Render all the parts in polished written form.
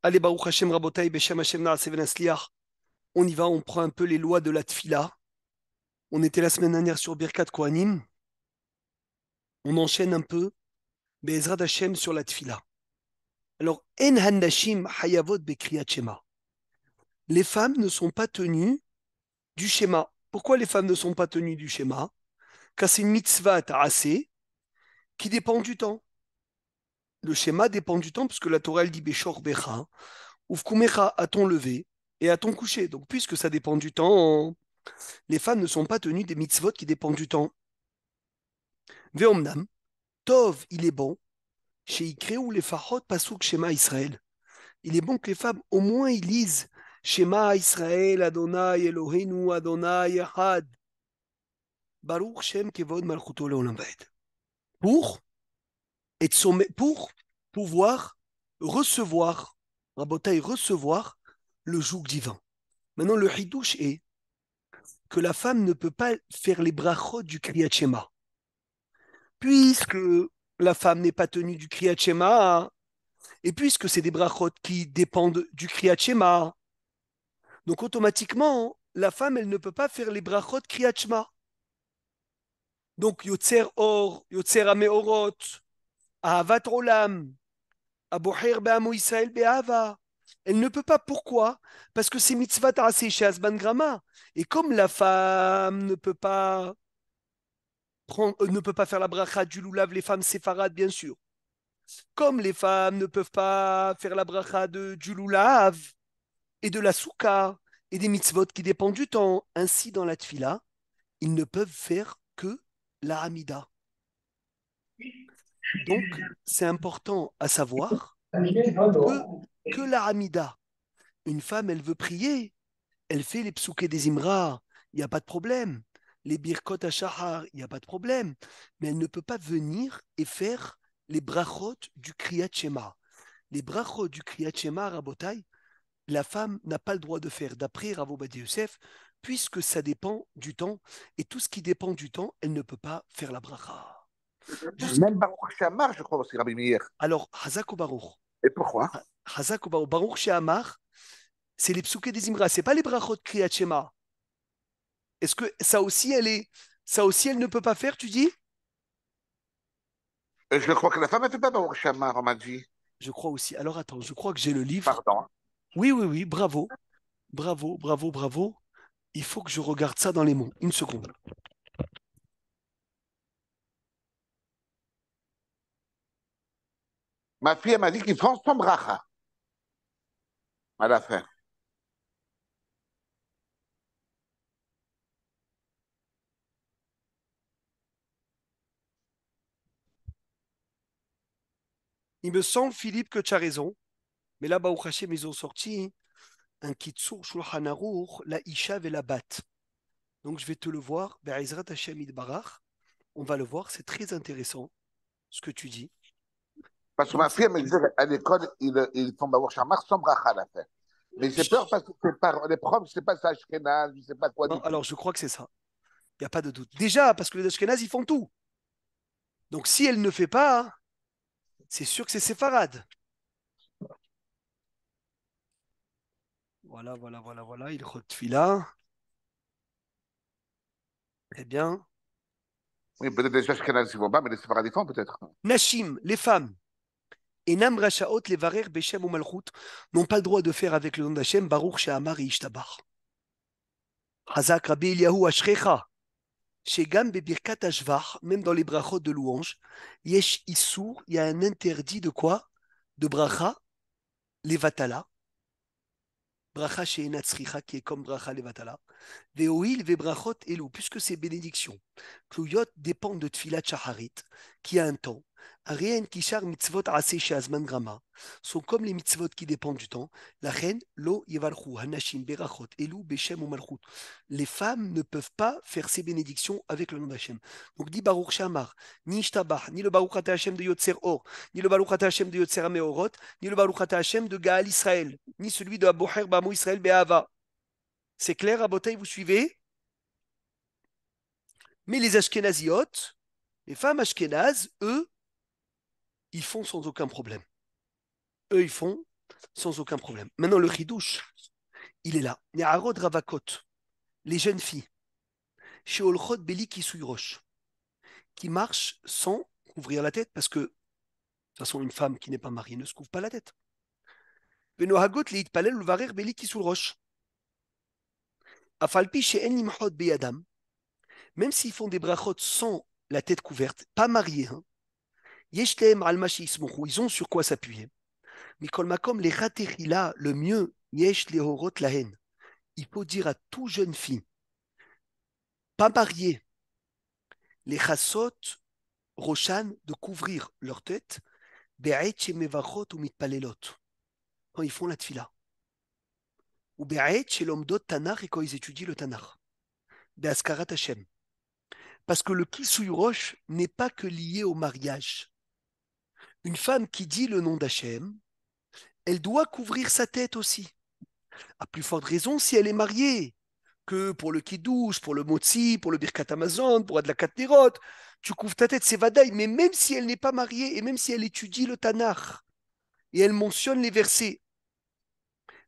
Allez, Baruch Hashem Rabotai, Beshem Hashem Naaseh Venasliach. On y va, on prend un peu les lois de la tfila. On était la semaine dernière sur Birkat Kohanim. On enchaîne un peu, Be'ezrat Hashem sur la tfila. Alors, En Handashim Hayavot Bekriyat Shema. Les femmes ne sont pas tenues du schéma. Pourquoi les femmes ne sont pas tenues du schéma? Car c'est une mitzvah ta'aseh qui dépend du temps. Le schéma dépend du temps, puisque la Torah elle dit Beshor Becha, Ufkumecha à ton lever et à ton coucher. Donc, puisque ça dépend du temps, les femmes ne sont pas tenues des mitzvot qui dépendent du temps. Veomnam, Tov, il est bon, chez Ikreou les Fahot Pasuk Shema Israël. Il est bon que les femmes, au moins, ils lisent Shema Israël, Adonai Eloheinu, Adonai Echad. Baruch Shem Kevod Malchuto Leolam Vaed. Pour, pour pouvoir recevoir, Rabotai, recevoir le joug divin. Maintenant, le hidouche est que la femme ne peut pas faire les brachot du Kriyat Shema. Puisque la femme n'est pas tenue du Kriyat Shema, et puisque c'est des brachot qui dépendent du Kriyat Shema, donc automatiquement, la femme, elle ne peut pas faire les brachot Kriyat Shema. Donc, Yotzer Or, Yotzer Ameorot, Ahavat Olam, Aboher Be'amo Israël Be'ava. Elle ne peut pas. Pourquoi? Parce que c'est mitzvah ta'aseh chez Asban Grama. Et comme la femme ne peut pas faire la bracha du loulav, les femmes séfarades, bien sûr. Comme les femmes ne peuvent pas faire la bracha du loulav et de la souka et des mitzvot qui dépendent du temps, ainsi dans la tfila, ils ne peuvent faire que la hamida. Donc, c'est important à savoir que, que la hamida, une femme, elle veut prier, elle fait les psoukés des imra, il n'y a pas de problème. Les birkot à shahar, il n'y a pas de problème. Mais elle ne peut pas venir et faire les brachot du kriyat shema. Les brachot du kriyat shema, Rabotai, la femme n'a pas le droit de faire, d'après Rav Ovadia Yosef, puisque ça dépend du temps. Et tout ce qui dépend du temps, elle ne peut pas faire la bracha. Même Baruch Shamar, je crois aussi, Rabbi Meir. Alors, Hazak ou Baruch? Et pourquoi? Hazak ou Baruch? Baruch Shehamar, c'est les psoukés des imra, c'est pas les brachot de kriyat shema. Est-ce que ça aussi, elle ne peut pas faire, tu dis? Je crois que la femme ne fait pas Baruch Shamar, on m'a dit. Je crois aussi. Alors attends, je crois que j'ai le livre. Pardon. Oui, oui, oui, bravo. Bravo, bravo, bravo. Il faut que je regarde ça dans les mots. Une seconde. Ma fille, elle m'a dit qu'ils font son bracha à la fin. Il me semble, Philippe, que tu as raison. Mais là, Baruch Hashem, ils ont sorti un Kitsur Shulchan Aruch, la Isha et la Bat. Donc je vais te le voir. Be'ezrat Hashem Idbarach. On va le voir. C'est très intéressant ce que tu dis. Parce que Donc, ma fille, elle me disait qu'à l'école, ils font Baruch Shamar sans bracha à la fin. Mais j'ai peur parce que c'est par les profs, je ne sais pas si c'est Ashkenaz, je ne sais pas quoi non, du tout. alors je crois que c'est ça. Il n'y a pas de doute. Déjà, parce que les Ashkénazes, ils font tout. Donc si elle ne fait pas, c'est sûr que c'est séfarade. Voilà, voilà, voilà, voilà. Il là. Très bien. Oui, peut-être les Ashkenaz, ils ne vont pas, mais les Séfarades, ils font peut-être. Nashim, les femmes, et Nam Rachaot, les Varer, Beshem ou Malchut, n'ont pas le droit de faire avec le nom d'Hachem, Baruch, Shehamar et Ishtabar. Hazak, Rabbi Eliyahu, Ashrecha, Shegam, Bebirkat, Ashvar, même dans les brachot de louange, Yesh Issour, il y a un interdit de quoi? De bracha, les vatala. Bracha she'enat tzricha, qui est comme bracha levatala. Ve'oil ve'brachot elu, puisque ces bénédictions, kluyot dépendent de tfilat shacharit, qui a un temps. Arien kishar mitzvot aseh she'azman grama, sont comme les mitzvot qui dépendent du temps. La reine, lo yevalchu, hanashim, berachot, elu, beshem ou malchut. Les femmes ne peuvent pas faire ces bénédictions avec le nom d'Hachem. Donc, dit Baruch Shamar, ni Ishtabach, ni le Baruch Ata Hashem de Yotzer Or, ni le Baruch Ata Hashem de Yotzer Ameorot, ni le Baruch Ata Hashem de Gaal Israël, ni celui de Aboher Bamo Israël Be'ava. C'est clair, Abotaï, vous suivez? Mais les Ashkenaziotes, les femmes Ashkenazes, eux, ils font sans aucun problème. Eux, ils font sans aucun problème. Maintenant, le chidouche, il est là. Ne'arod ravakot, les jeunes filles, chez Olchot Beli Kisui Roche, qui marchent sans couvrir la tête, parce que, de toute façon, une femme qui n'est pas mariée ne se couvre pas la tête. Venohagot Leit Palel Ulvarer Beli Kisui Roche. Afalpi chez En Limchot Beyadam, même s'ils font des brachot sans la tête couverte, pas mariés, hein, Yeshleem Almashi Ismochou, ils ont sur quoi s'appuyer. Mikol Makom, les Raterila, le mieux, Yesh Lehorot Lahen. Il faut dire à toute jeune fille, pas mariée, les chassot Roshan, de couvrir leur tête, Be'et Shemevachot ou Mitpalelot, quand ils font la tfila. Ou Be'et Shelomdot Tanach, et quand ils étudient le Tanach. Be'askarat Hashem. Parce que le Kisui Rosh n'est pas que lié au mariage. Une femme qui dit le nom d'Hachem, elle doit couvrir sa tête aussi. À plus forte raison si elle est mariée, que pour le Kiddush, pour le Motzi, pour le Birkat Hamazon, pour Adlakat Nerot, tu couvres ta tête, c'est Vadaï. Mais même si elle n'est pas mariée et même si elle étudie le Tanakh et elle mentionne les versets,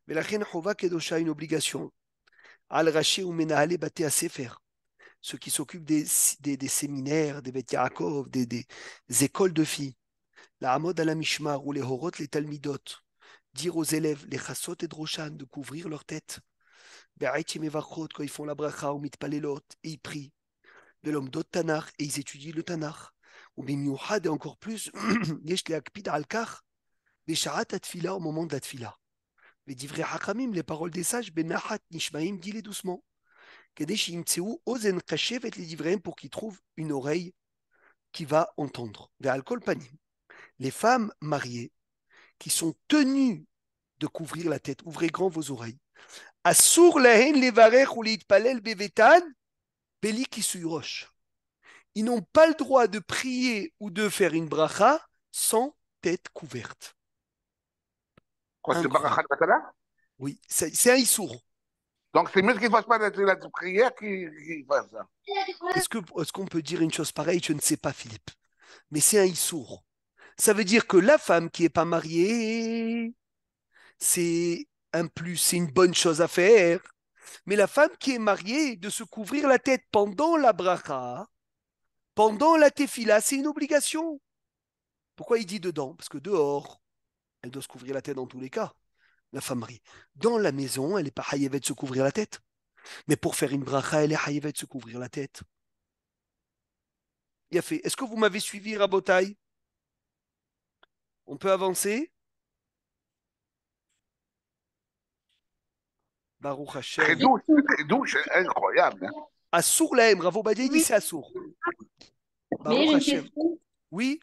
mais la Chen Chova Kedosha a une obligation. Al Rashi ou Menahale Bate Sefer, ceux qui s'occupent des séminaires, des Bet Yaakov, des écoles de filles, la Hamod à la Mishmar ou les Horot, les Talmidot, dire aux élèves, les Chassot et Droshan, de couvrir leur tête. Quand ils font la bracha ou mitpalelot, et ils prient. Belomdot Tanach, et ils étudient le Tanakh. Ou bimiouhad, et encore plus, yesh le akpid al-kach, besharat atfila, au moment de la tfila. Les divrei hachamim, les paroles des sages, benahat nishmaim, dis-les doucement. Kadesh imtseu ozen kashev, et les divreim, pour qu'ils trouvent une oreille qui va entendre. Ve'alkol panim. Les femmes mariées, qui sont tenues de couvrir la tête, ouvrez grand vos oreilles. Assour lahen levarech ou leitpalel bevetan, beli kisui roche. Ils n'ont pas le droit de prier ou de faire une bracha sans tête couverte. Quoi, c'est Incroyable. Barachat Batala? Oui, c'est un issour. Donc, c'est mieux qu'ils ne fassent pas la prière qu'ils fassent ça. Est-ce qu'on peut dire une chose pareille? Je ne sais pas, Philippe. Mais c'est un issour. Ça veut dire que la femme qui n'est pas mariée, c'est un plus, c'est une bonne chose à faire. Mais la femme qui est mariée, de se couvrir la tête pendant la bracha, pendant la tefila, c'est une obligation. Pourquoi il dit dedans? Parce que dehors, elle doit se couvrir la tête dans tous les cas, la femme mariée. Dans la maison, elle n'est pas haïvée de se couvrir la tête. Mais pour faire une bracha, elle est haïvée de se couvrir la tête. Il a fait. Est-ce que vous m'avez suivi, Rabotai? On peut avancer? Baruch Hashem. Très douce, incroyable. Hein. Assour lahem, Ravo Badia, il dit Oui, c'est Assour. mais Baruch j'ai une Hashem. question. Oui?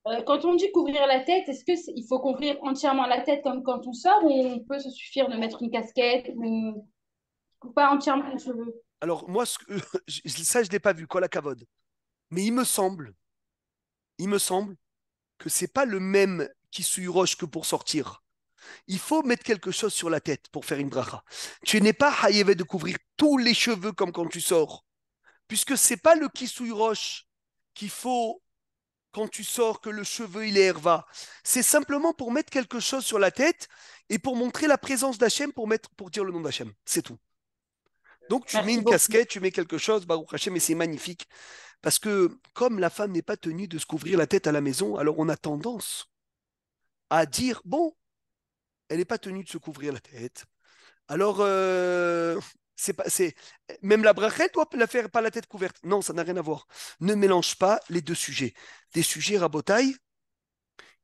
Quand on dit couvrir la tête, est-ce qu'il faut couvrir entièrement la tête comme quand on sort ou on peut se suffire de mettre une casquette ou pas entièrement les cheveux? Alors, moi, ça, je ne l'ai pas vu, Kola Kavod. Mais il me semble que c'est pas le même qui suit roche que pour sortir. Il faut mettre quelque chose sur la tête pour faire une bracha. Tu n'es pas haïvé de couvrir tous les cheveux comme quand tu sors, puisque c'est pas le kisui roche qu'il faut quand tu sors que le cheveu il est herva. C'est simplement pour mettre quelque chose sur la tête et pour montrer la présence d'Hachem pour dire le nom d'Hachem. C'est tout. Donc tu mets Merci une beaucoup. casquette, tu mets quelque chose, Baruch Hachem, et c'est magnifique. Parce que comme la femme n'est pas tenue de se couvrir la tête à la maison, alors on a tendance à dire, bon, elle n'est pas tenue de se couvrir la tête. Alors, c'est pas, c'est, même la brachette doit la faire pas la tête couverte. Non, ça n'a rien à voir. Ne mélange pas les deux sujets. Des sujets rabotaille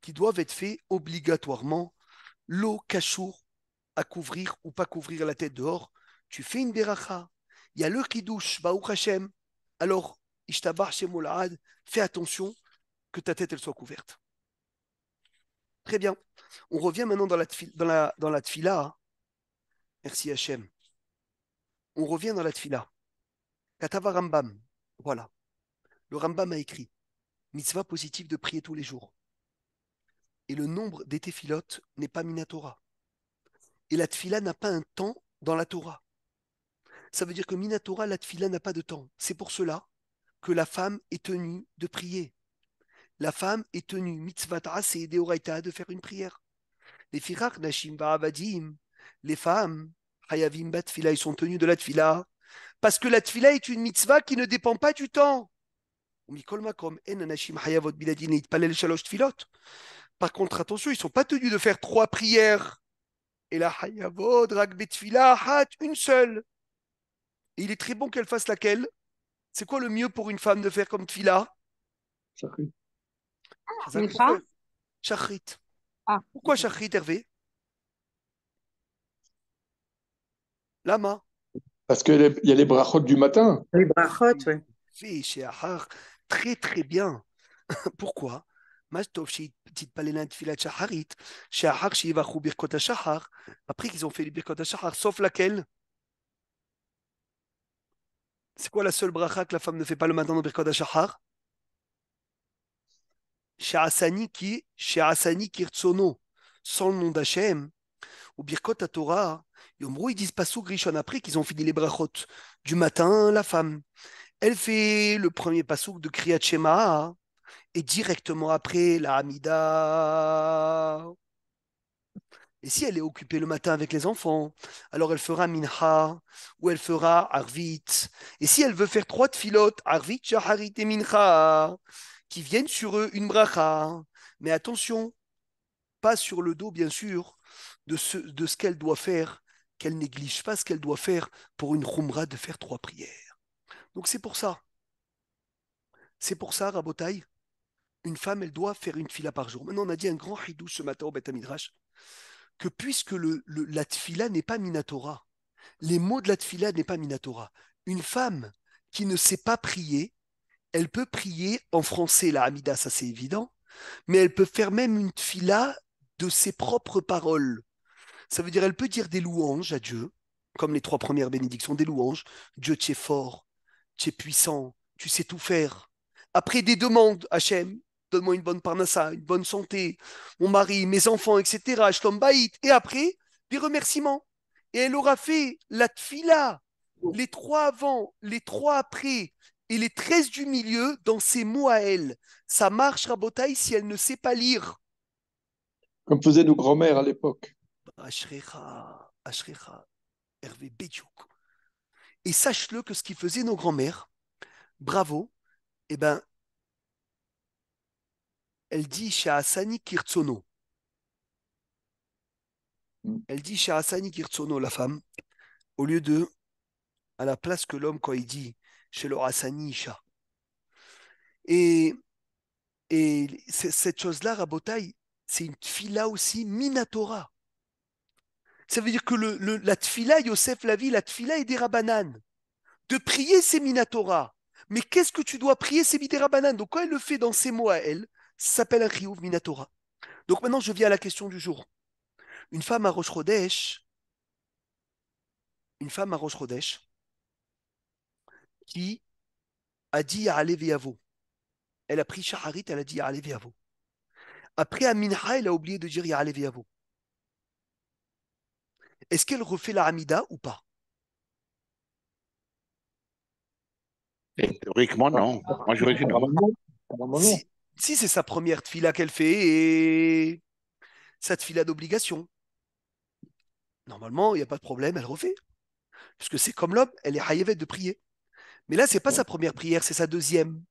qui doivent être faits obligatoirement. L'eau cachour à couvrir ou pas couvrir la tête dehors. Tu fais une beracha. Il y a l'heure qui douche, Baruch Hashem. Alors, Ishtabach Shemolad, fais attention que ta tête elle soit couverte. Très bien. On revient maintenant dans la tfila. Merci Hachem. On revient dans la tfila. Katava Rambam. Voilà. Le Rambam a écrit mitzvah positive de prier tous les jours. Et le nombre des téphilotes n'est pas minatora. Et la tfila n'a pas un temps dans la Torah. Ça veut dire que minatora, la tfila n'a pas de temps. C'est pour cela que la femme est tenue de prier. La femme est tenue, mitzvah et deoraita, de faire une prière. Les firach nashim va'avadim, les femmes, hayavim bat tfila, ils sont tenus de la tfila. Parce que la tfila est une mitzvah qui ne dépend pas du temps. Mikol makom, en anashim hayavot biladin itpalel shalosh tfilot. Par contre, attention, ils ne sont pas tenus de faire 3 prières. Et la hayavot, rak betfila, hat, une seule. Et il est très bon qu'elle fasse laquelle? C'est quoi le mieux pour une femme de faire comme tfila? Shachrit. Chazak, Mincha. pourquoi? Shachrit. Ah. Pourquoi Shachrit, Hervé? Lama. Parce qu'il y a les brachot du matin. Les brachot, oui. Fait chez Ahar. Très très bien. Pourquoi? Mastov chez Titpalelin Tfilat Shaharit. Chez Ahar, chez Yivachou Birkot Shahar. Après qu'ils ont fait les Birkot Shahar, sauf laquelle? C'est quoi la seule bracha que la femme ne fait pas le matin dans Birkot Shahar? Chez Asani Kirtsono. Sans le nom d'Hachem. Ou Birkot Torah. Yomrou, ils disent pas sous Grishon après qu'ils ont fini les brachot. Du matin, la femme. Elle fait le premier pasouk de Kriyat Shema et directement après la Hamida. Et si elle est occupée le matin avec les enfants, alors elle fera Mincha ou elle fera Arvit. Et si elle veut faire 3 tfilotes, Arvit, Shaharit et Mincha, qui viennent sur eux une bracha. Mais attention, pas sur le dos, bien sûr, de ce qu'elle doit faire, qu'elle néglige pas ce qu'elle doit faire pour une Khumra de faire 3 prières. Donc c'est pour ça. C'est pour ça, Rabotai, une femme, elle doit faire une fila par jour. Maintenant, on a dit un grand hidouche ce matin au Beth Midrash, que puisque la tfila n'est pas minatora, les mots de la tfila n'est pas minatora, une femme qui ne sait pas prier, elle peut prier en français, la Hamida, ça c'est évident, mais elle peut faire même une tfila de ses propres paroles. Ça veut dire, elle peut dire des louanges à Dieu, comme les 3 premières bénédictions, des louanges. Dieu, tu es fort, tu es puissant, tu sais tout faire. Après des demandes, Hachem, donne-moi une bonne parnassa, une bonne santé, mon mari, mes enfants, etc. Shlom Baït. Et après, des remerciements. Et elle aura fait la tfila, les 3 avant, les 3 après, et les 13 du milieu dans ses mots à elle. Ça marche, Rabotaï, si elle ne sait pas lire. Comme faisaient nos grands-mères à l'époque. Ashrecha, Ashrecha, Hervé Bédiouk. Et sache-le que ce qu'ils faisaient nos grands-mères, bravo, eh ben, elle dit chez Hassani Kirtsono. Elle dit chez Hassani Kirtsono, la femme, au lieu de, à la place que l'homme, quand il dit chez le Hassani Isha. Et, cette chose-là, Rabotai, c'est une tfila aussi minatora. Ça veut dire que la tfila, Yosef l'a vie, la tfila est des rabanan. De prier, c'est minatora. Mais qu'est-ce que tu dois prier, c'est midera banane. Donc quand elle le fait dans ses mots à elle, ça s'appelle un chiyuv minatora. Donc maintenant, je viens à la question du jour. Une femme à Rosh Chodesh, une femme à Rosh Chodesh, qui a dit à Aleviavo. Elle a pris Shaharit, elle a dit à Aleviavo. Après à Mincha, elle a oublié de dire Aleviavo. Est-ce qu'elle refait la Hamida ou pas? Théoriquement, non. Moi, j'aurais dit non. Si c'est sa première tfila qu'elle fait et sa tfila d'obligation, normalement, il n'y a pas de problème, elle refait. Puisque c'est comme l'homme, elle est hayevet de prier. Mais là, c'est pas sa première prière, c'est sa deuxième.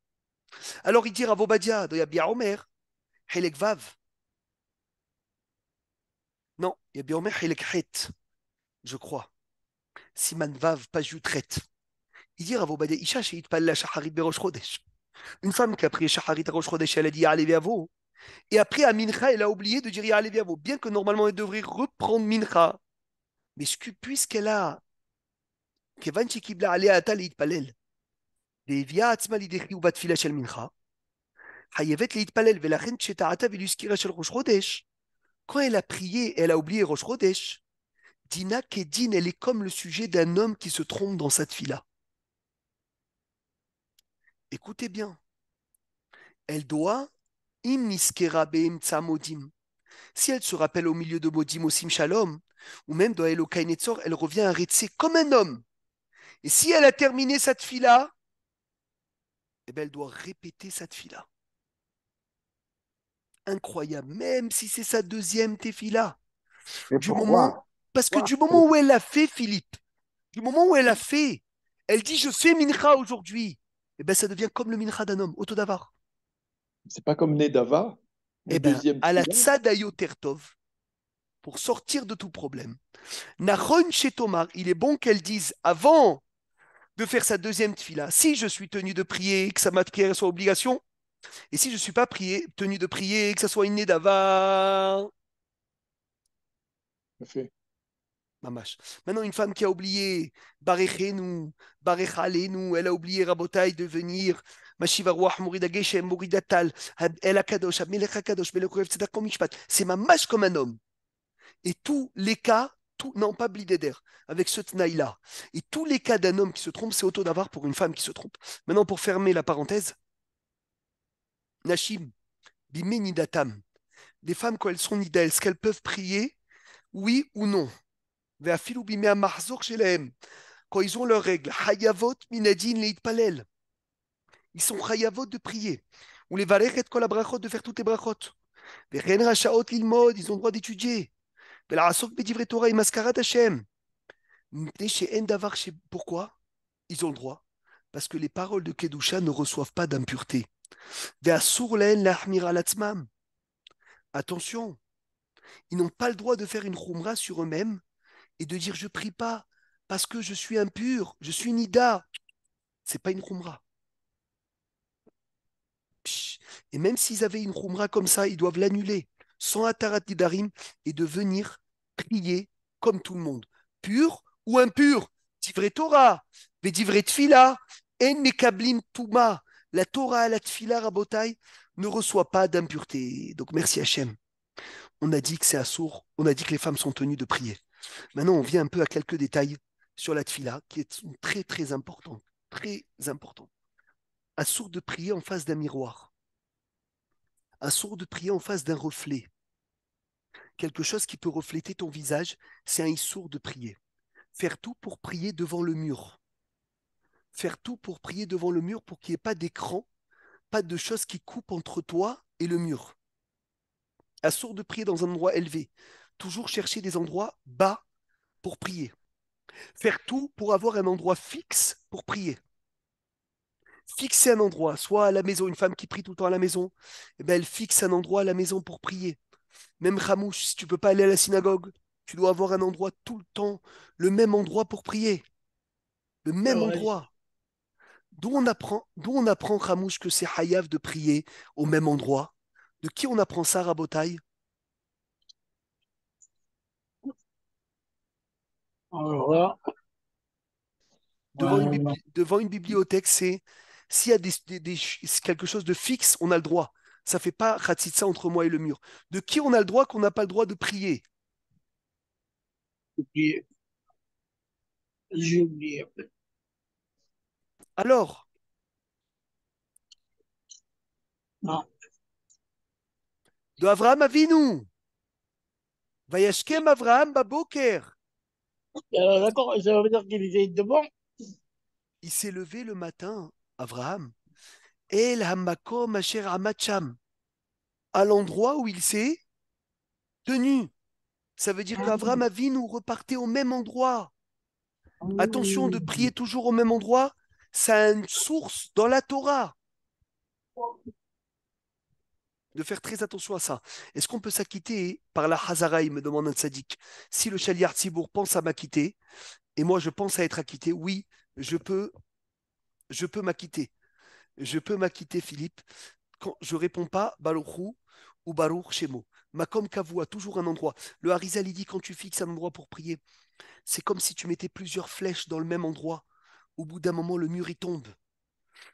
Alors il dit à Vobadia, il y a bien Omer, Helek Vav. Non, il y a bien Omer, Helek Het, je crois. Siman Vav, pas Jutret. Il dit à Vobadia, Isha Sheit Palla Shaharit Berosh Chodesh. Une femme qui a prié Shaharit Berosh Chodesh, elle a dit Allez Viavo. Et après, à Mincha, elle a oublié de dire Allez Viavo, bien que normalement elle devrait reprendre Mincha. Mais puisqu'elle a Kevan Shikibla Alea Atal Itpalel, והביאה עצמה לידי חיוב בתפילה של מנחה, חייבת להתפלל, ולכן כשטעתה ולהזכירה של ראש חודש, quand elle a prié, elle a oublié Rosh Chodesh, Dina Kedin, elle est comme le sujet d'un homme qui se trompe dans sa tfila. Écoutez bien, elle doit im niskera be'emtsa modim. Si elle se rappelle au milieu de modim osim shalom, ou même dans Elokai Netzor, elle revient à Retse comme un homme. Et si elle a terminé sa tfila, eh ben elle doit répéter sa tfila. Incroyable, même si c'est sa deuxième tefila. Mais Du moment, pourquoi? parce que Pourquoi? du moment où elle l'a fait, Philippe, du moment où elle l'a fait, elle dit je fais mincha aujourd'hui, eh ben ça devient comme le mincha d'un homme, autodavar. C'est pas comme Nedava, Eh le ben, deuxième à la tefila. tzadayo tertov, pour sortir de tout problème. Nahon chez Tomar, il est bon qu'elle dise avant de faire sa deuxième tefila, si je suis tenu de prier, que sa matière soit obligation, et si je ne suis pas tenu de prier, que ça soit une nedava. Parfait. Mamash. Maintenant, une femme qui a oublié Barechenu, Barechalenu, elle a oublié Rabotai de venir. Mashiva Ruach, Mourida Geshem, Mourida Tal, El Akadosh, Melech Akadosh, Melech Orev Tzedak Mishpat. C'est mamash comme un homme. Et tous les cas, non pas Blider, avec ce Tnaïla. Et tous les cas d'un homme qui se trompe, c'est auto d'avoir pour une femme qui se trompe. Maintenant, pour fermer la parenthèse, Nashim, Bimenidatam. Des femmes, quand elles sont nida, est-ce qu'elles peuvent prier, oui ou non? Ve'afilu bimea mahzor shelehem. Quand ils ont leurs règles, Hayavot minadin leitpalel. Ils sont Hayavot de prier. Ou les varechet kol brachot de faire toutes les brachot. Ve'chen rashaot lilmod, ils ont le droit d'étudier. Ve'la'asok bedivre Torah et mascarat Hashem. Pourquoi? Ils ont le droit. Parce que les paroles de Kedusha ne reçoivent pas d'impureté. Ve'asur lehen lahmir al atzmam. Attention, ils n'ont pas le droit de faire une khumra sur eux-mêmes et de dire je prie pas parce que je suis impur, je suis nida. C'est pas une khumra. Et même s'ils avaient une khumra comme ça, ils doivent l'annuler sans atarat didarim et de venir prier comme tout le monde, pur ou impur. Divrei Torah, divrei tfila, en mekablim tuma. La Torah, la tfila, rabotai, ne reçoit pas d'impureté. Donc merci Hachem. On a dit que c'est assourd, on a dit que les femmes sont tenues de prier. Maintenant, on vient un peu à quelques détails sur la tfila qui sont très très importants. Très importants. Assourd de prier en face d'un miroir. Assourd de prier en face d'un reflet. Quelque chose qui peut refléter ton visage, c'est un issour de prier. Faire tout pour prier devant le mur. Faire tout pour prier devant le mur pour qu'il n'y ait pas d'écran, pas de choses qui coupent entre toi et le mur. Assourd de prier dans un endroit élevé. Toujours chercher des endroits bas pour prier. Faire tout pour avoir un endroit fixe pour prier. Fixer un endroit, soit à la maison, une femme qui prie tout le temps à la maison, eh ben elle fixe un endroit à la maison pour prier. Même Ramouche, si tu ne peux pas aller à la synagogue, tu dois avoir un endroit tout le temps, le même endroit pour prier. Le même endroit. D'où on apprend Ramouche, que c'est Hayav de prier au même endroit. De qui on apprend ça, Rabotai? Alors là, Devant une bibliothèque, c'est s'il y a quelque chose de fixe, on a le droit. Ça ne fait pas Khatsitsa entre moi et le mur. De qui on a le droit qu'on n'a pas le droit de prier? j'ai oublié. Alors, Non. de Avraham Avinu. Vayashkem Avraham Baboker. Alors, d'accord, ça veut dire qu'il était devant. Il s'est levé le matin, Avraham, El Hamakom Asher Amacham, à l'endroit où il s'est tenu. Ça veut dire qu'Avraham Avinu repartait au même endroit. Attention de prier toujours au même endroit, ça a une source dans la Torah. De faire très attention à ça. Est-ce qu'on peut s'acquitter par la Hazara, il me demande un tzaddik. Si le Shaliar Tzibour pense à m'acquitter, et moi je pense à être acquitté, oui, je peux m'acquitter. Je peux m'acquitter, Philippe, quand je réponds pas Baruchou ou Baruch Shemo. Makom Kavu a toujours un endroit. Le Harizal, il dit quand tu fixes un endroit pour prier, c'est comme si tu mettais plusieurs flèches dans le même endroit. Au bout d'un moment, le mur y tombe.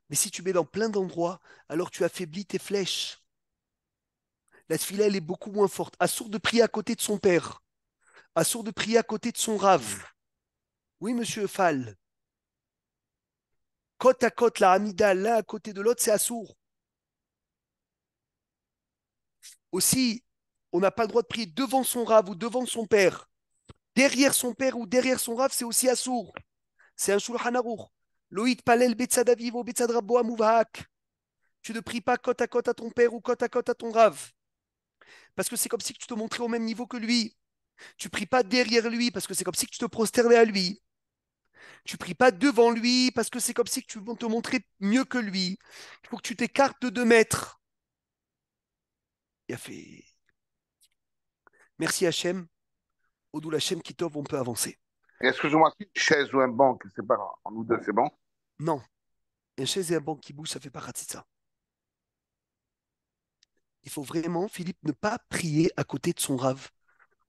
Mais si tu mets dans plein d'endroits, alors tu affaiblis tes flèches. La tefila, elle est beaucoup moins forte. Assour de prier à côté de son père. Assour de prier à côté de son rave. Oui, monsieur Fall. Côte à côte, la Hamida, l'un à côté de l'autre, c'est assour. Aussi, on n'a pas le droit de prier devant son rave ou devant son père. Derrière son père ou derrière son rave, c'est aussi assour. C'est un shulchan aruch. Loït palel betzad aviv ou betzad rabbo amuvahak. Tu ne pries pas côte à côte à ton père ou côte à côte à ton rave. Parce que c'est comme si tu te montrais au même niveau que lui. Tu pries pas derrière lui parce que c'est comme si tu te prosternais à lui. Tu pries pas devant lui parce que c'est comme si tu veux te montrer mieux que lui. Il faut que tu t'écartes de 2 mètres. Il a fait merci Hachem, Odoul Hachem Kitov, on peut avancer. Excuse-moi, si une chaise ou un banc qui sépare en nous deux, c'est bon? Non, un chaise et un banc qui bougent, ça fait pas de ça. Il faut vraiment, Philippe, ne pas prier à côté de son rave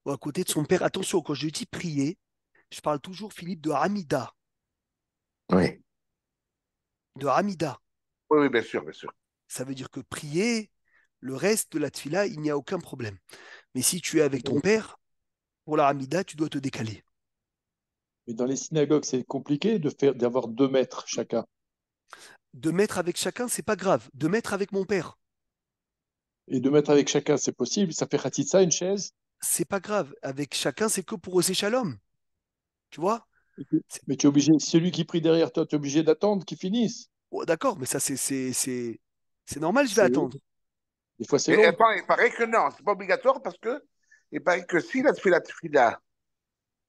ou à côté de son père. Attention, quand je dis prier, je parle toujours, Philippe, de Hamida. Oui. De Hamida. Oui, oui, bien sûr, bien sûr. Ça veut dire que prier, le reste de la tfila, il n'y a aucun problème. Mais si tu es avec ton père, pour la Hamida, tu dois te décaler. Mais dans les synagogues, c'est compliqué d'avoir 2 mètres chacun. 2 mètres avec chacun, c'est pas grave. 2 mètres avec mon père, Et 2 mètres avec chacun, c'est possible. Ça fait khatitsa, une chaise. c'est pas grave. Avec chacun, c'est que pour Osé Shalom. Tu vois? C'est- Mais tu es obligé, celui qui prie derrière toi, tu es obligé d'attendre qu'il finisse. Oh, d'accord, mais ça, c'est normal, je vais C'est, attendre. des fois, c'est Et long. attends, il paraît que non, c'est pas obligatoire parce que il paraît que s'il a fait la tefila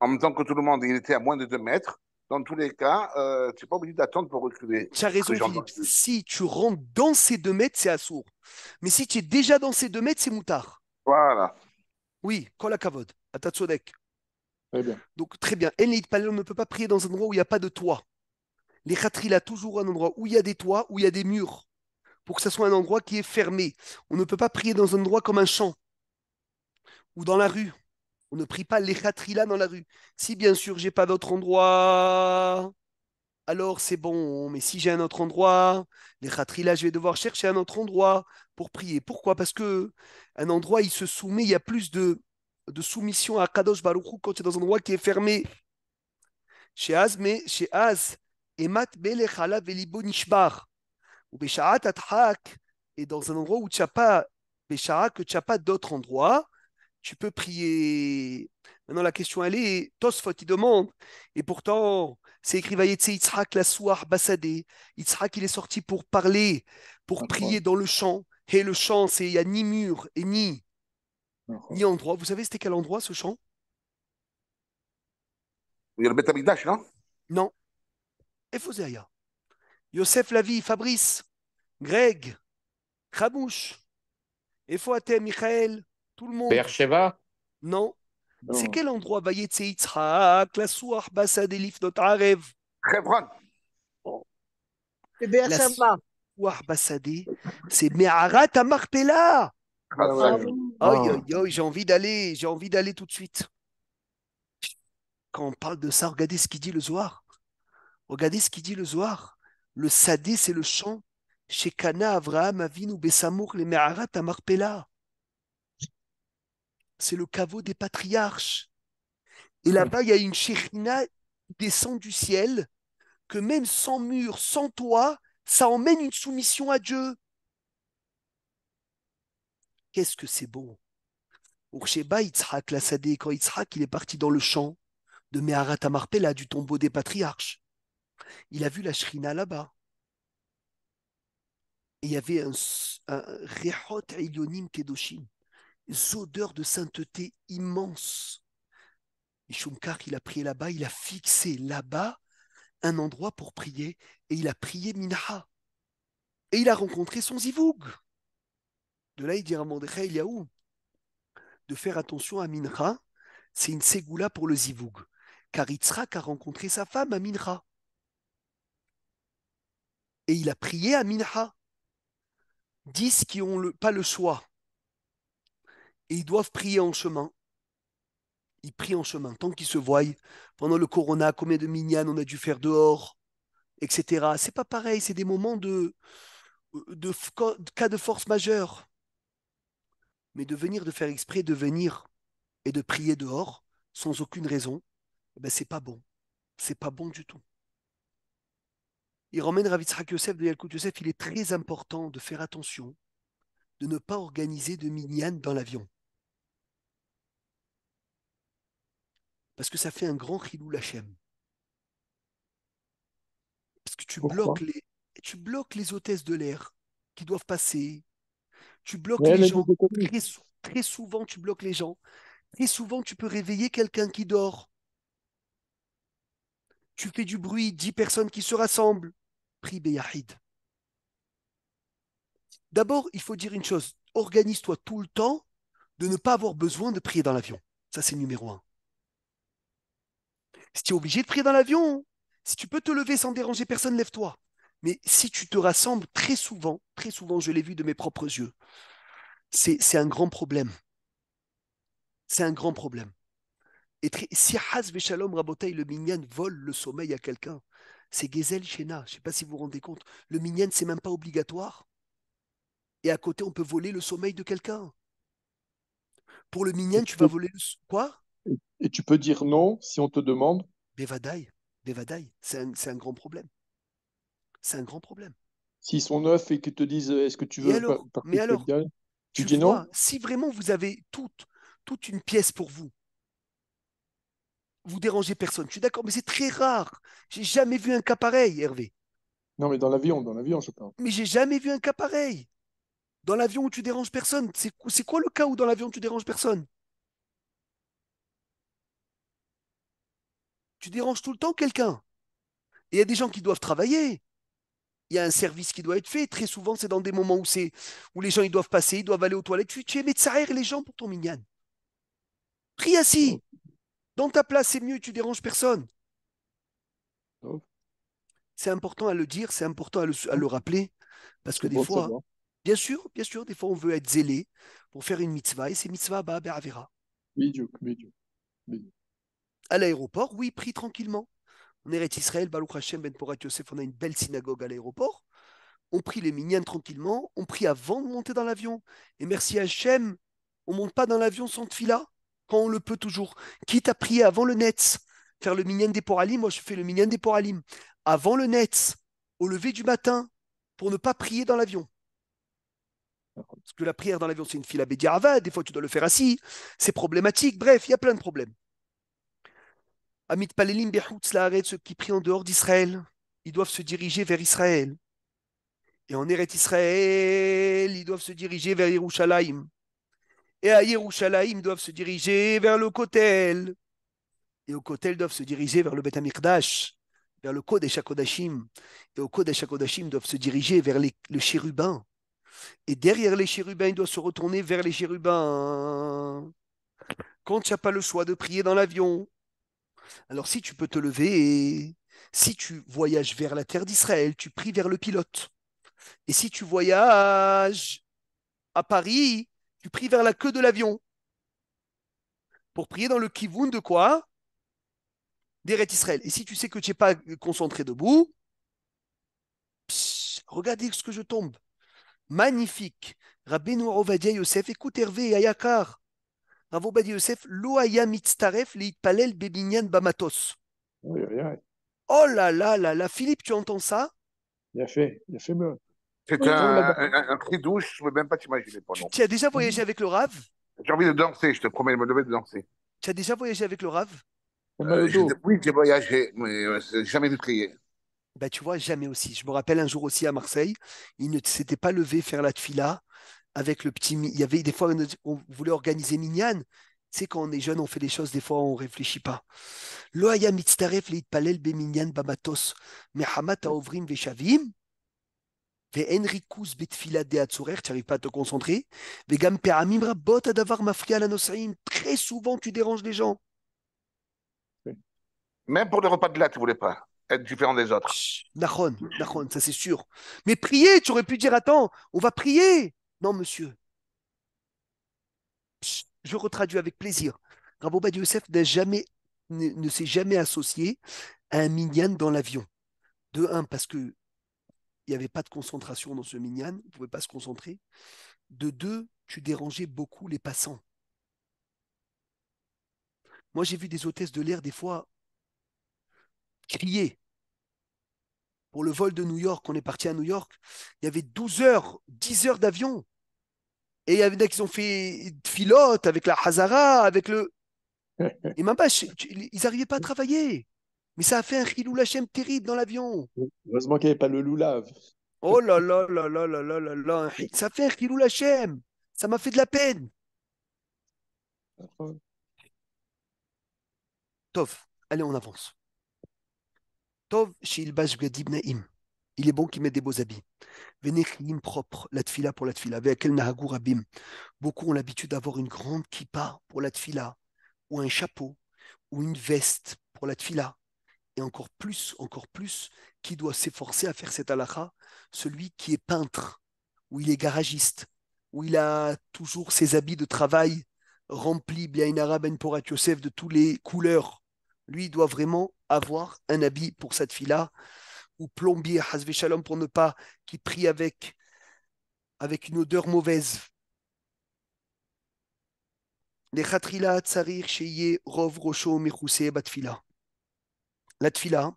en même temps que tout le monde, il était à moins de 2 mètres, dans tous les cas, tu n'es pas obligé d'attendre pour reculer. Tu as Parce que raison, j'en Philippe. Si tu rentres dans ces 2 mètres, c'est assourd. Mais si tu es déjà dans ces 2 mètres, c'est moutard. Voilà. Oui, kol hakavod, atatsodek. Très bien. Donc, très bien. En Palel, on ne peut pas prier dans un endroit où il n'y a pas de toit. Les khatri, a toujours un endroit où il y a des toits, où il y a des murs, pour que ce soit un endroit qui est fermé. On ne peut pas prier dans un endroit comme un champ ou dans la rue. On ne prie pas les khatrila dans la rue. Si bien sûr j'ai pas d'autre endroit, alors c'est bon. Mais si j'ai un autre endroit, les khatrila, je vais devoir chercher un autre endroit pour prier. Pourquoi? Parce que un endroit, il se soumet, il y a plus de soumission à Kadosh Baruch Hu quand tu es dans un endroit qui est fermé. Chez Az, Emat Melech Ala Velibo Nishbar. Ou Besharat Athak. Et dans un endroit où tu n'as pas, Béchara, que tu n'as pas d'autre endroit, tu peux prier. Maintenant, la question, elle est, Tosfot, il demande, et pourtant, c'est écrit Vayetse Yitzhak la Souar Bassadé. Yitzhak, il est sorti pour parler, pour prier Incroyable. dans le champ. Et le champ, c'est, il n'y a ni mur et ni Incroyable. endroit. Vous savez, c'était quel endroit, ce champ? Il y a le Beth Amikdash, non? Non. Ephozéa. Yosef Lavi, Fabrice, Greg, Khamouche, Efoatem, Michael, tout le monde. Beersheba? Non. C'est Non. quel endroit? Vayetse Yitzhak la Souar Bassadé Lifnot Arev. Hebron. C'est bien La ça va. Souar Bassadé, c'est Me'arat Amarpela. Ah Ah ouais. oui. Aïe, Ah. aïe, aïe, j'ai envie d'aller tout de suite. Quand on parle de ça, regardez ce qu'il dit le Zohar. Regardez ce qu'il dit le Zohar. Le Sadé, c'est le chant. Shekana, Avraham, Avinu, Besamour, les Me'arat Amarpela. C'est le caveau des patriarches. Et là-bas, il y a une Shekhinah qui descend du ciel, que même sans mur, sans toit, ça emmène une soumission à Dieu. Qu'est-ce que c'est beau. Ursheba, Yitzhak, la Sadé, quand Yitzhak, il est parti dans le champ de Meharat Amarpela, du tombeau des patriarches, il a vu la Shrina là-bas. Et il y avait un Rehot Elyonim Kedoshim, des odeurs de sainteté immenses. Et Shumkar, il a prié là-bas, il a fixé là-bas un endroit pour prier, et il a prié Minha. Et il a rencontré son Zivoug. De là, il dit à Mordechai Eliaou de faire attention à Minha, c'est une ségoula pour le Zivoug. Car Yitzhak a rencontré sa femme à Minha. Et il a prié à Minha. 10 qui n'ont pas le choix. Et ils doivent prier en chemin. Ils prient en chemin, tant qu'ils se voient. Pendant le corona, combien de minyan on a dû faire dehors, etc. C'est pas pareil, c'est des moments de cas de force majeure. Mais de venir, de faire exprès, de venir et de prier dehors, sans aucune raison, eh ben, c'est pas bon. C'est pas bon du tout. Il ramène Rav Yitzhak Yosef de Yalkut Yosef, il est très important de faire attention, de ne pas organiser de minyan dans l'avion. Parce que ça fait un grand chilou Lachem. Parce que Pourquoi? tu bloques les hôtesses de l'air qui doivent passer. Tu bloques Mais les elle a gens. des économies. Très souvent, tu bloques les gens. Très souvent, tu peux réveiller quelqu'un qui dort. Tu fais du bruit, 10 personnes qui se rassemblent. Prie Beyahid. D'abord, il faut dire une chose. Organise-toi tout le temps de ne pas avoir besoin de prier dans l'avion. Ça, c'est numéro un. Si tu es obligé de prier dans l'avion, si tu peux te lever sans déranger personne, lève-toi. Mais si tu te rassembles très souvent, je l'ai vu de mes propres yeux, c'est un grand problème. C'est un grand problème. Et si Haz Shalom Rabotai, le minyan, vole le sommeil à quelqu'un, c'est Gezel Shena. Je ne sais pas si vous vous rendez compte. Le minyan, c'est même pas obligatoire. Et à côté, on peut voler le sommeil de quelqu'un. Pour le Et minyan, tu tu vas peux, voler quoi? et tu peux dire non si on te demande. Bevadaï. Bevadaï. C'est un grand problème. C'est un grand problème. S'ils sont neufs et qu'ils te disent est-ce que tu Et veux alors? Mais participer alors? direct, tu Tu dis non? vois, si vraiment vous avez toute une pièce pour vous, vous dérangez personne. Je suis d'accord, mais c'est très rare. J'ai jamais vu un cas pareil, Hervé. Non, mais dans l'avion, je parle. Mais j'ai jamais vu un cas pareil. Dans l'avion où tu déranges personne. C'est quoi le cas où dans l'avion tu déranges personne? Tu déranges tout le temps quelqu'un. Et il y a des gens qui doivent travailler. Il y a un service qui doit être fait. Très souvent, c'est dans des moments où les gens ils doivent passer, ils doivent aller aux toilettes. Tu es médecin les gens pour ton minyan. Prie Oh, assis. Dans ta place, c'est mieux, tu déranges personne. oh, C'est important à le dire, c'est important à le rappeler, parce que c'est des bon de fois, savoir. bien sûr, des fois on veut être zélé pour faire une mitzvah, et c'est mitzvah bah, avera. Bidiouk, bidiouk, bidiouk. À l'aéroport, oui, prie tranquillement. On est Israël, Baruch Hashem, Ben Porat Yosef, on a une belle synagogue à l'aéroport. On prie les mignons tranquillement, on prie avant de monter dans l'avion. Et merci à Hachem, on ne monte pas dans l'avion sans tefila, quand on le peut toujours. Quitte à prier avant le Netz, faire le minyan des Poralim, moi je fais le minyan des Poralim. Avant le Netz, au lever du matin, pour ne pas prier dans l'avion. Parce que la prière dans l'avion, c'est une fila bédiarava, des fois tu dois le faire assis, c'est problématique, bref, il y a plein de problèmes. Amit Palelim Behutz Laaret, ceux qui prient en dehors d'Israël, ils doivent se diriger vers Israël. Et en Eret Israël, ils doivent se diriger vers Yerushalayim. Et à Yerushalayim, ils doivent se diriger vers le Kotel. Et au Kotel, ils doivent se diriger vers le Beth Amikdash, vers le Kodesh HaKodashim. Et au Kodesh HaKodashim, ils doivent se diriger vers le chérubin. Et derrière les chérubins, ils doivent se retourner vers les chérubins. Quand tu n'as pas le choix de prier dans l'avion, alors si tu peux te lever et si tu voyages vers la terre d'Israël, tu pries vers le pilote. Et si tu voyages à Paris, tu pries vers la queue de l'avion pour prier dans le kivoun de quoi? D'Eret Israël. Et si tu sais que tu n'es pas concentré debout, regardez ce que je tombe. Magnifique. Rabbeinu Ovadia Yosef, écoute Hervé et Ayakar. Rav Ovadia Yosef, lo haya mitztaref leitpalel bebinyan bamatos. Oui, oui, oui. Oh là là là là, Philippe, tu entends ça? Il a fait mieux. C'est Oui. Comme là-bas. un cri douche, je ne peux même pas t'imaginer, pas non. Tu as déjà voyagé avec le Rav? J'ai envie de danser, je te promets de me lever de danser. Tu as déjà voyagé avec le Rav? T'as mal au dos. Oui, j'ai voyagé, mais jamais de prier. Ben, tu vois, jamais aussi. Je me rappelle un jour aussi à Marseille, il ne s'était pas levé faire la tfila avec le petit. Il y avait des fois, on voulait organiser Minyan. Tu sais, quand on est jeune, on fait des choses, des fois, on ne réfléchit pas. Lo haya mitztaref leitpalel beminyan bamatos, mehamat haovrim veshavim, ve'en rikus betfila de hatzorer, tu n'arrives pas à te concentrer, ve'gam pe'amim rabot adavar mafria la nosraim. Très souvent, tu déranges les gens. Même pour le repas de là, tu ne voulais pas être différent des autres. Nahon, Nahon, ça c'est sûr. Mais prier, tu aurais pu dire, attends, on va prier. Non, monsieur. Je retraduis avec plaisir. Rabbi Ovadia Yosef ne s'est jamais associé à un minyan dans l'avion. De un, parce que il n'y avait pas de concentration dans ce minyan, on ne pouvait pas se concentrer. De deux, tu dérangeais beaucoup les passants. Moi, j'ai vu des hôtesses de l'air, des fois, crier. Pour le vol de New York, on est parti à New York, il y avait 12 heures, 10 heures d'avion. Et il y avait qui ont fait filote avec la Hazara, avec le. Et même pas, ils n'arrivaient pas à travailler. Mais ça a fait un chilou Lachem terrible dans l'avion. Heureusement qu'il n'y avait pas le loulave. Oh là là là là là là là là. Ça fait un chilou Lachem. Ça m'a fait de la peine. Tov, allez, on avance. Tov, Shilbash Gadim Naim. Il est bon qu'il mette des beaux habits. Venechlim propre, la tfila pour la tfila. Avec el nahagur abim. Beaucoup ont l'habitude d'avoir une grande kippa pour la tfila, ou un chapeau, ou une veste pour la tfila. Et encore plus, qui doit s'efforcer à faire cette halakha, celui qui est peintre, ou il est garagiste, ou il a toujours ses habits de travail remplis, bien ben porat Yosef, de toutes les couleurs. Lui, il doit vraiment avoir un habit pour cette fille-là, ou plombier, hasvé shalom, pour ne pas qu'il prie avec une odeur mauvaise. Les khatrila tsarir sheye rov rosho michousé batfila. La tfila,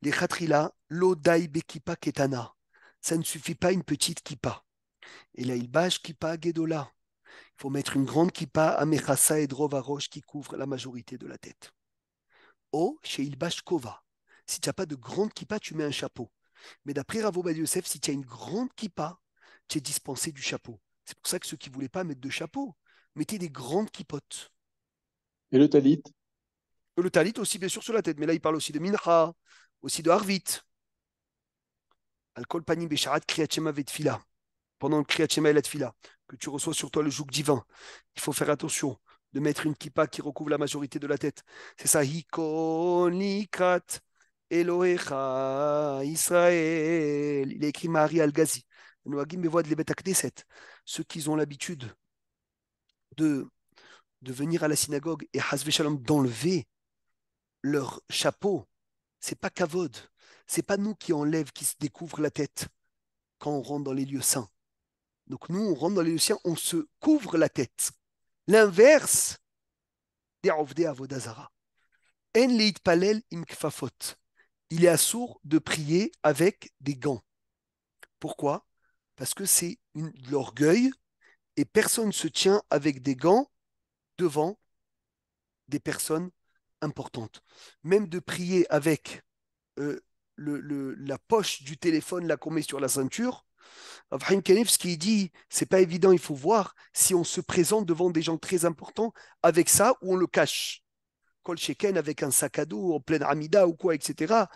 les khatrila, l'odai bekipa ketana. Ça ne suffit pas une petite kippa. Et là, il bâche kippa gedola. Il faut mettre une grande kippa à mechassa et drova roche qui couvre la majorité de la tête. Oh, chez Ilbash Kova. Si tu n'as pas de grande kippa, tu mets un chapeau. Mais d'après Ravo Bad Yosef, si tu as une grande kippa, tu es dispensé du chapeau. C'est pour ça que ceux qui ne voulaient pas mettre de chapeau, mettaient des grandes kippotes. Et le talit? Le talit aussi, bien sûr, sur la tête. Mais là, il parle aussi de mincha, aussi de harvit. Al-kol panim besharat kriyat shema vetfila. Pendant le kriyat shema et la tfila, que tu reçois sur toi le joug divin, il faut faire attention de mettre une kippa qui recouvre la majorité de la tête. C'est ça. Hikon likrat Elohecha Israël. Il a écrit Marie Al-Ghazi. Ceux qui ont l'habitude de, de venir à la synagogue et Hasvé Shalom d'enlever leur chapeau, c'est pas kavod. C'est pas nous qui enlèvent, qui se découvrent la tête quand on rentre dans les lieux saints. Donc nous, on rentre dans les lieux saints, on se couvre la tête. L'inverse des Ovdei Avodazara. En leit palel im kfafot. Il est assourd de prier avec des gants. Pourquoi? Parce que c'est de l'orgueil et personne ne se tient avec des gants devant des personnes importantes. Même de prier avec la poche du téléphone là qu'on met sur la ceinture, Abraham Kanef, ce qu'il dit, c'est pas évident, il faut voir si on se présente devant des gens très importants avec ça ou on le cache. Kol Sheken avec un sac à dos en pleine Amida ou quoi, etc.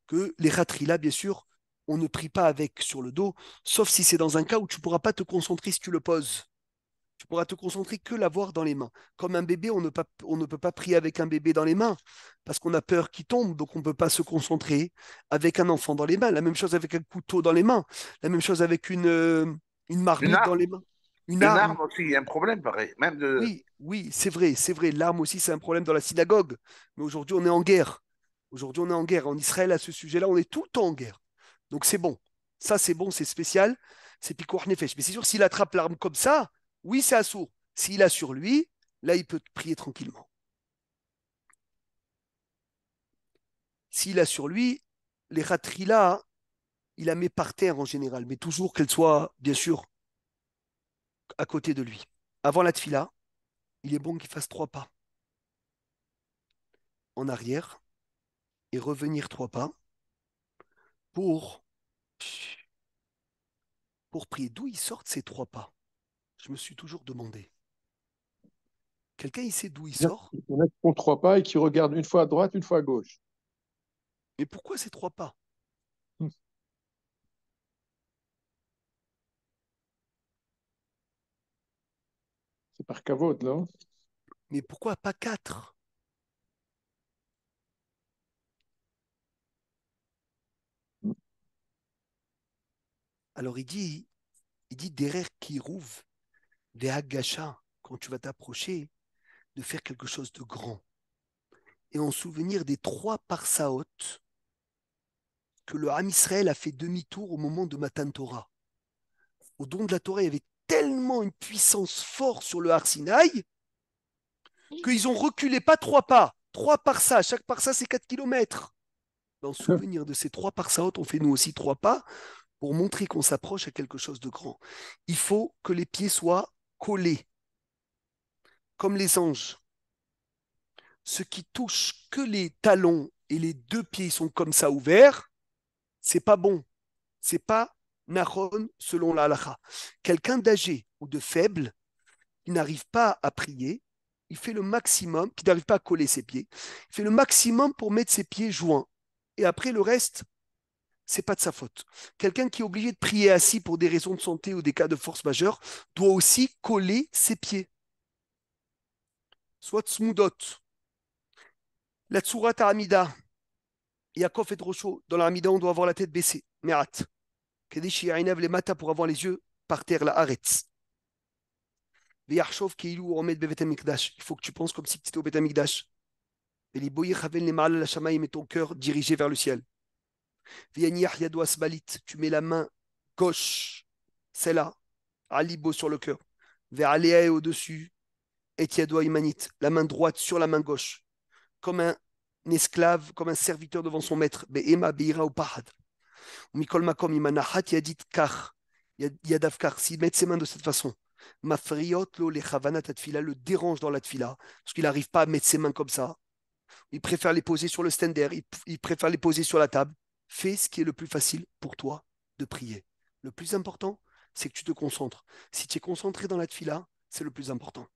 Que les ratrila, bien sûr, on ne prie pas avec sur le dos, sauf si c'est dans un cas où tu ne pourras pas te concentrer si tu le poses. Tu pourras te concentrer que l'avoir dans les mains. Comme un bébé, on ne peut pas prier avec un bébé dans les mains parce qu'on a peur qu'il tombe, donc on ne peut pas se concentrer avec un enfant dans les mains. La même chose avec un couteau dans les mains. La même chose avec une Une marmite dans arme, les mains. Une une arme. arme aussi, il y a un problème pareil. Même de. Oui, oui, c'est vrai, c'est vrai. L'arme aussi, c'est un problème dans la synagogue. Mais aujourd'hui, on est en guerre. Aujourd'hui, on est en guerre. En Israël, à ce sujet-là, on est tout le temps en guerre. Donc c'est bon. Ça, c'est bon, c'est spécial. C'est pikour nefesh. Mais c'est sûr, s'il attrape l'arme comme ça, oui, c'est assourd. S'il a sur lui, là, il peut prier tranquillement. S'il a sur lui, les ratrila, il la met par terre en général, mais toujours qu'elle soit, bien sûr, à côté de lui. Avant la tfila, il est bon qu'il fasse 3 pas en arrière et revenir 3 pas pour, pour prier. D'où ils sortent ces 3 pas? Je me suis toujours demandé. Quelqu'un, il sait d'où il sort? Il y en a qui font 3 pas et qui regardent une fois à droite, une fois à gauche. Mais pourquoi ces 3 pas? C'est par kavod, non? Mais pourquoi pas 4? Alors il dit derrière qui rouve, gacha, quand tu vas t'approcher, de faire quelque chose de grand. Et en souvenir des 3 parsaot que le Ham Israël a fait demi-tour au moment de Matan Torah. Au don de la Torah, il y avait tellement une puissance forte sur le Har Sinaï qu'ils ont reculé pas 3 pas. 3 parsa, chaque parsa c'est 4 kilomètres. Dans le souvenir de ces 3 parsaot, on fait nous aussi 3 pas pour montrer qu'on s'approche à quelque chose de grand. Il faut que les pieds soient collés, comme les anges. Ce qui touche que les talons et les 2 pieds sont comme ça ouverts, c'est pas bon. C'est pas Nahon selon la halakha. Quelqu'un d'âgé ou de faible qui n'arrive pas à prier, il fait le maximum, qui n'arrive pas à coller ses pieds, il fait le maximum pour mettre ses pieds joints. Et après, le reste, c'est pas de sa faute. Quelqu'un qui est obligé de prier assis pour des raisons de santé ou des cas de force majeure doit aussi coller ses pieds. Soit smoudot. La tsurat Amida, Yaakov et Rocho, dans l'Amida, on doit avoir la tête baissée. Merat. Kedeshi Ainav les mata pour avoir les yeux par terre, la Haaretz. Veyarchov Keilou Omed Bevet Amikdash. Il faut que tu penses comme si tu étais au Bet Amikdash. Et les boyir Havel les Maal la Shamaï, met ton cœur dirigé vers le ciel. Veyaniach Yado Asbalit. Tu mets la main gauche, celle-là, Alibo sur le cœur. Ve'alea au-dessus. Et Yado Imanit. La main droite sur la main gauche. Comme un esclave, comme un serviteur devant son maître. Be'ema Beira ou Pahad. Mikol Makom Imanahat Yadit Kar. Yadav Kar. S'il met ses mains de cette façon. Mafriot lo le Chavanat Atfila le dérange dans la tfila. Parce qu'il n'arrive pas à mettre ses mains comme ça. Il préfère les poser sur le stender. Il préfère les poser sur la table. Fais ce qui est le plus facile pour toi de prier. Le plus important, c'est que tu te concentres. Si tu es concentré dans la tfila, c'est le plus important.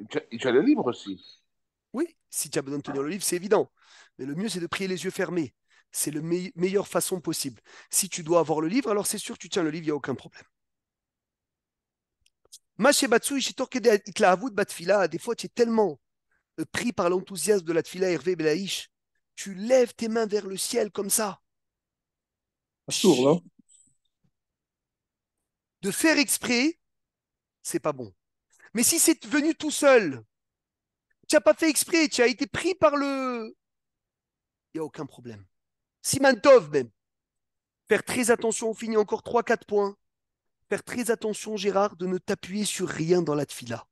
Tu as le livre aussi. Oui, si tu as besoin de tenir le livre, c'est évident. Mais le mieux, c'est de prier les yeux fermés. C'est la meilleure façon possible. Si tu dois avoir le livre, alors c'est sûr que tu tiens le livre, il n'y a aucun problème. Des fois, tu es tellement pris par l'enthousiasme de la tfila Hervé Belaïch, tu lèves tes mains vers le ciel comme ça. Sourd, non? De faire exprès, c'est pas bon. Mais si c'est venu tout seul, tu n'as pas fait exprès, tu as été pris par le... Il n'y a aucun problème. Simantov même. Faire très attention, on finit encore 3-4 points. Faire très attention, Gérard, de ne t'appuyer sur rien dans la tfila.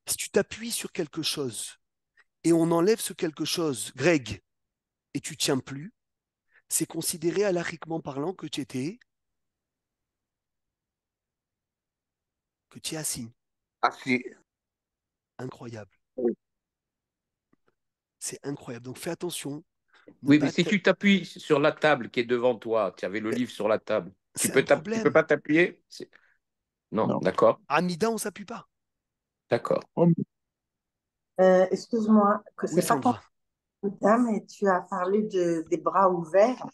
Si tu t'appuies sur quelque chose et on enlève ce quelque chose, Greg, et tu tiens plus, c'est considéré halakhiquement parlant que tu es assis. Assis. Incroyable. C'est incroyable. Donc fais attention. Oui, mais si tu t'appuies sur la table qui est devant toi, tu avais le livre sur la table, tu C'est un peux problème. pas t'appuyer? Non, Non. d'accord, Amida, on ne s'appuie pas. d'accord. Excuse-moi, que Oui, c'est pas ton Sandra. cas, mais tu as parlé des bras ouverts.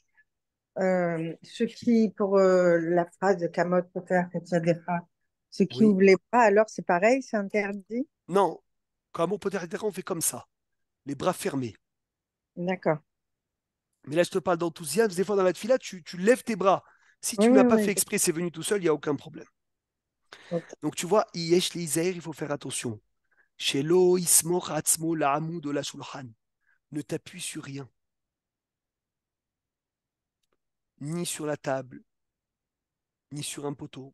Ce qui, pour la phrase de Kamot Poter que tu as des phrases, ceux qui Oui. ouvrent les bras, alors c'est pareil, c'est interdit? Non. Quand on peut être on fait comme ça. Les bras fermés. D'accord. Mais là, je te parle d'enthousiasme. Des fois, dans la tefila, tu lèves tes bras. Si Oui, tu oui, n'as pas oui. fait exprès, c'est venu tout seul, il n'y a aucun problème. Ok. Donc, tu vois, Yesh Lizair, il faut faire attention. Shelo Ismor Atzmo La'amou de la Shulchan. Ne t'appuie sur rien. Ni sur la table, ni sur un poteau.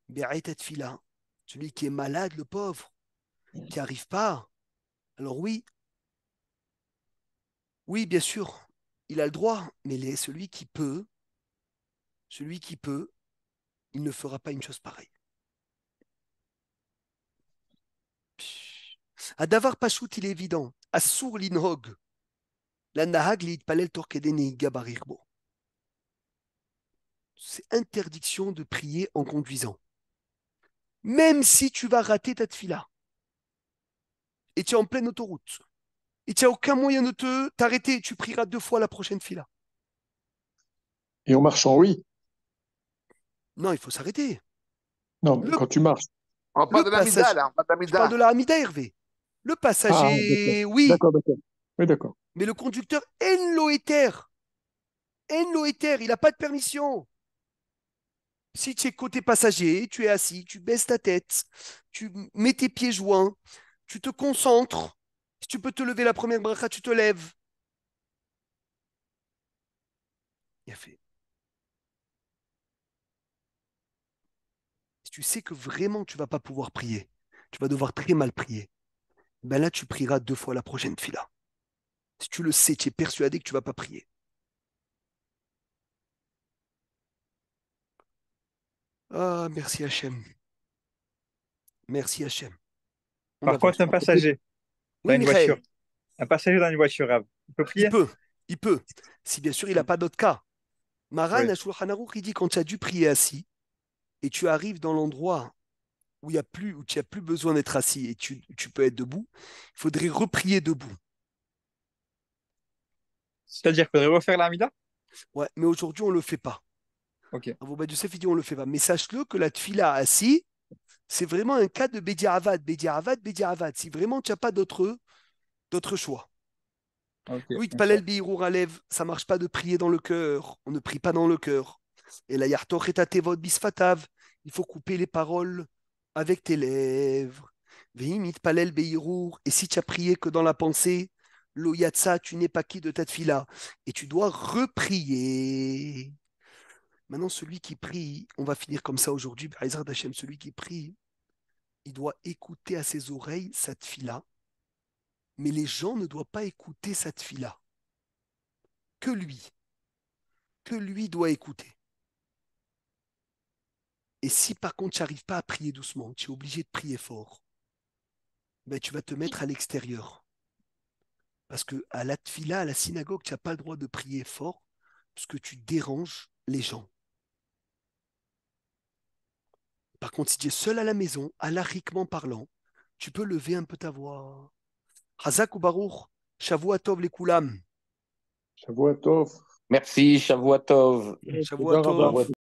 Be'et tefila. Celui qui est malade, le pauvre, qui n'arrive pas. Alors oui, bien sûr, il a le droit, mais celui qui peut, il ne fera pas une chose pareille. À Davar Pachout, il est évident. À Sour Linhog, la Nahag Palel Torkedene Gabarirbo. C'est interdiction de prier en conduisant. Même si tu vas rater ta tfila et tu es en pleine autoroute et tu n'as aucun moyen de t'arrêter, tu prieras 2 fois la prochaine fila. Et en marchant, oui. Non, il faut s'arrêter. Non, mais Le, quand tu marches. On parle le de l'amida, passage, là. On parle de je parle l'amida. de la Hamida Hervé. Le Ah, d'accord. passager, oui, D'accord, d'accord. Oui, d'accord. mais le conducteur, en loéter, il n'a pas de permission. Si tu es côté passager, tu es assis, tu baisses ta tête, tu mets tes pieds joints, tu te concentres. Si tu peux te lever la première bracha, tu te lèves. Il a fait. Si tu sais que vraiment tu ne vas pas pouvoir prier, tu vas devoir très mal prier, ben là tu prieras 2 fois la prochaine fila. Si tu le sais, tu es persuadé que tu ne vas pas prier. Ah, merci Hachem. Merci Hachem. On Par avance. contre, un passager dans Oui, une voiture, Michael, un passager dans une voiture, Rav, il peut il prier? peut. Il peut. Si bien sûr il n'a pas d'autre cas. Maran, Oui. à Shulchan Aruch, il dit quand tu as dû prier assis et tu arrives dans l'endroit où tu n'as plus besoin d'être assis et tu peux être debout, il faudrait reprier debout. C'est-à-dire qu'il faudrait refaire l'Amida? Ouais, mais aujourd'hui, on ne le fait pas. Ok. Abu Ubaid Yosef, il dit on ne le fait pas. Mais sache-le que la tfila assis, c'est vraiment un cas de Bediavad, Bediavad, Bediavad. Si vraiment tu n'as pas d'autre choix. Ok. Oui, Tpalel Bihirour Alev, ça ne marche pas de prier dans le cœur. On ne prie pas dans le cœur. Et la Yartoch et Tevot Bisfatav, il faut couper les paroles avec tes lèvres. Vehim Tpalel Bihirour, et si tu as prié que dans la pensée, lo yatsa, tu n'es pas qui de ta tfila. Et tu dois reprier. Maintenant, celui qui prie, on va finir comme ça aujourd'hui, Be'ezrat Hashem, celui qui prie, il doit écouter à ses oreilles sa tfila, mais les gens ne doivent pas écouter sa tfila. Que lui doit écouter. Et si par contre tu n'arrives pas à prier doucement, tu es obligé de prier fort, ben, tu vas te mettre à l'extérieur. Parce que à la tfila, à la synagogue, tu n'as pas le droit de prier fort, parce que tu déranges les gens. Par contre, si tu es seul à la maison, halakhiquement parlant, tu peux lever un peu ta voix. Hazak ou Baruch, Shavua Tov les Kulam. Shavuot Tov. Merci, Shavuot Tov. Shavua Tov.